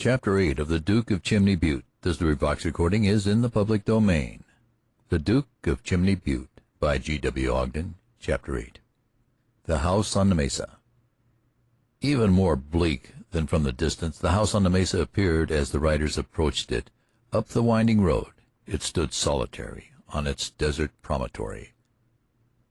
Chapter 8 of The Duke of Chimney Butte. This Vox recording is in the public domain. The Duke of Chimney Butte by G.W. Ogden. Chapter 8. The House on the Mesa. Even more bleak than from the distance, the house on the mesa appeared as the riders approached it up the winding road. It stood solitary on its desert promontory,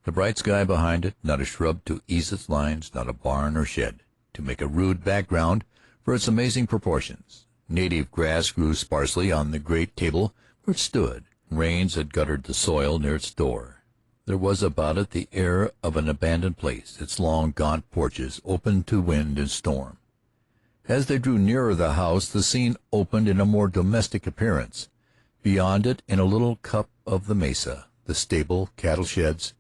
the bright sky behind it, not a shrub to ease its lines, not a barn or shed to make a rude background for its amazing proportions. Native grass grew sparsely on the great table where it stood. Rains had guttered the soil near its door. There was about it the air of an abandoned place, its long, gaunt porches open to wind and storm. As they drew nearer the house, the scene opened in a more domestic appearance. Beyond it, in a little cup of the mesa, the stable, cattle sheds,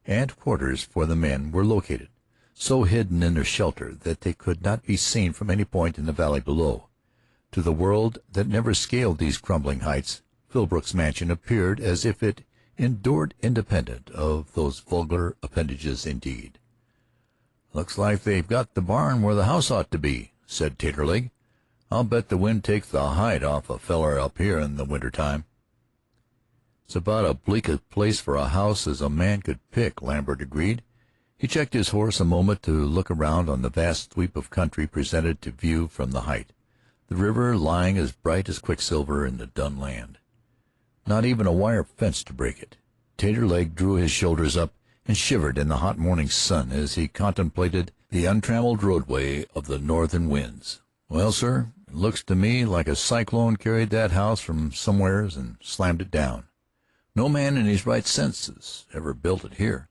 and quarters for the men were located, so hidden in their shelter that they could not be seen from any point in the valley below. To the world that never scaled these crumbling heights, Philbrook's mansion appeared as if it endured independent of those vulgar appendages indeed. "Looks like they've got the barn where the house ought to be," said Taterleg. "I'll bet the wind takes the hide off a feller up here in the winter time." "It's about as bleak a place for a house as a man could pick," Lambert agreed. He checked his horse a moment to look around on the vast sweep of country presented to view from the height, the river lying as bright as quicksilver in the dun land. Not even a wire fence to break it. Taterleg drew his shoulders up and shivered in the hot morning sun as he contemplated the untrammeled roadway of the northern winds. "Well, sir, it looks to me like a cyclone carried that house from somewheres and slammed it down. No man in his right senses ever built it here."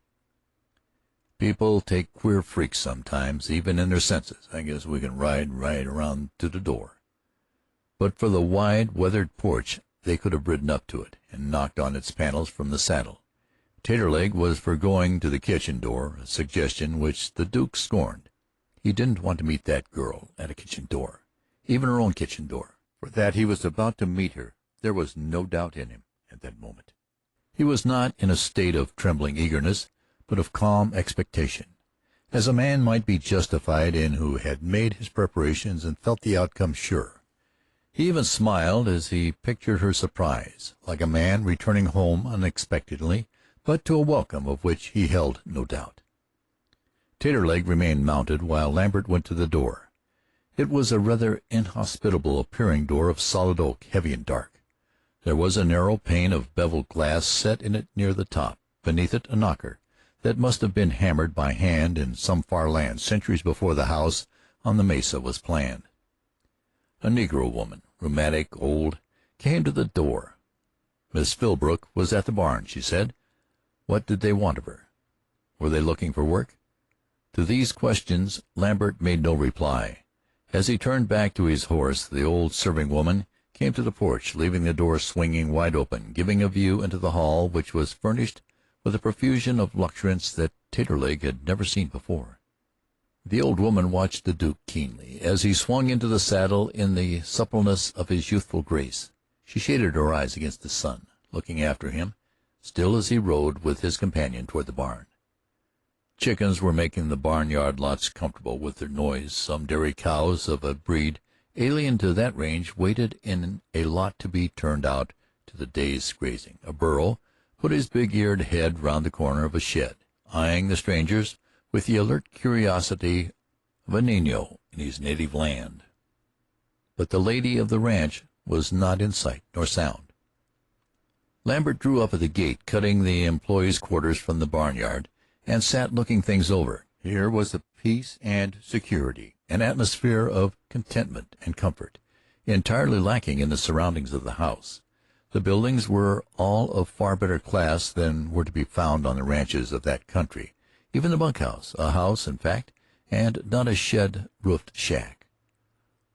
"People take queer freaks sometimes, even in their senses. I guess we can ride right around to the door." But for the wide, weathered porch, they could have ridden up to it and knocked on its panels from the saddle. Taterleg was for going to the kitchen door, a suggestion which the Duke scorned. He didn't want to meet that girl at a kitchen door, even her own kitchen door, for that he was about to meet her there was no doubt in him at that moment. He was not in a state of trembling eagerness, but of calm expectation, as a man might be justified in who had made his preparations and felt the outcome sure. He even smiled as he pictured her surprise, like a man returning home unexpectedly, but to a welcome of which he held no doubt. Taterleg remained mounted while Lambert went to the door. It was a rather inhospitable-appearing door of solid oak, heavy and dark. There was a narrow pane of beveled glass set in it near the top. Beneath it a knocker that must have been hammered by hand in some far land centuries before the house on the mesa was planned. A negro woman, rheumatic, old, came to the door. Miss Philbrook was at the barn, she said. What did they want of her? Were they looking for work? To these questions Lambert made no reply. As he turned back to his horse, the old serving woman came to the porch, leaving the door swinging wide open, giving a view into the hall, which was furnished with a profusion of luxuriance that Taterleg had never seen before. The old woman watched the Duke keenly as he swung into the saddle in the suppleness of his youthful grace. She shaded her eyes against the sun, looking after him, still as he rode with his companion toward the barn. Chickens were making the barnyard lots comfortable with their noise. Some dairy cows of a breed alien to that range waited in a lot to be turned out to the day's grazing. A burro put his big-eared head round the corner of a shed, eyeing the strangers with the alert curiosity of a Nino in his native land. But the lady of the ranch was not in sight nor sound. Lambert drew up at the gate, cutting the employees' quarters from the barnyard, and sat looking things over. Here was a peace and security, an atmosphere of contentment and comfort, entirely lacking in the surroundings of the house. The buildings were all of far better class than were to be found on the ranches of that country. Even the bunkhouse, a house, in fact, and not a shed-roofed shack.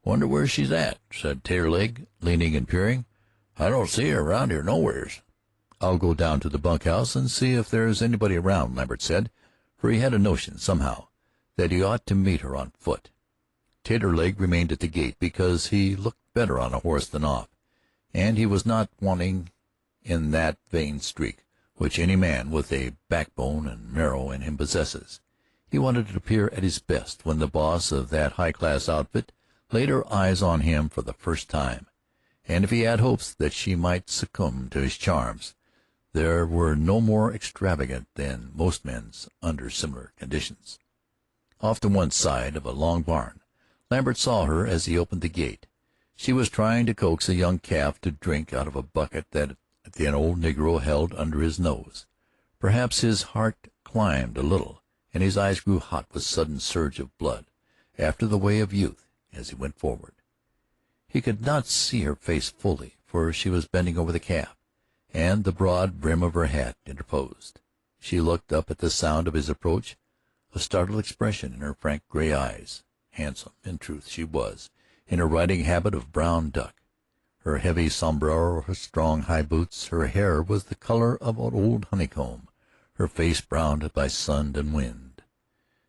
"Wonder where she's at," said Taterleg, leaning and peering. "I don't see her around here nowheres." "I'll go down to the bunkhouse and see if there's anybody around," Lambert said, for he had a notion, somehow, that he ought to meet her on foot. Taterleg remained at the gate because he looked better on a horse than off, and he was not wanting in that vain streak which any man with a backbone and marrow in him possesses. He wanted to appear at his best when the boss of that high-class outfit laid her eyes on him for the first time, and if he had hopes that she might succumb to his charms, they were no more extravagant than most men's under similar conditions. Off to one side of a long barn, Lambert saw her as he opened the gate. She was trying to coax a young calf to drink out of a bucket that the old negro held under his nose. Perhaps his heart climbed a little, and his eyes grew hot with sudden surge of blood, after the way of youth, as he went forward. He could not see her face fully, for she was bending over the calf, and the broad brim of her hat interposed. She looked up at the sound of his approach, a startled expression in her frank gray eyes. Handsome, in truth, she was, in her riding habit of brown duck, her heavy sombrero, her strong high boots. Her hair was the color of an old honeycomb, her face browned by sun and wind.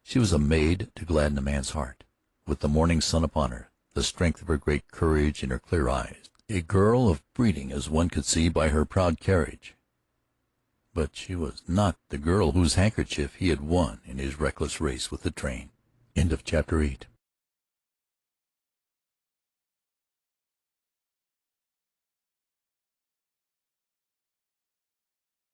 She was a maid to gladden a man's heart, with the morning sun upon her, the strength of her great courage in her clear eyes, a girl of breeding as one could see by her proud carriage. But she was not the girl whose handkerchief he had won in his reckless race with the train. End of chapter 8.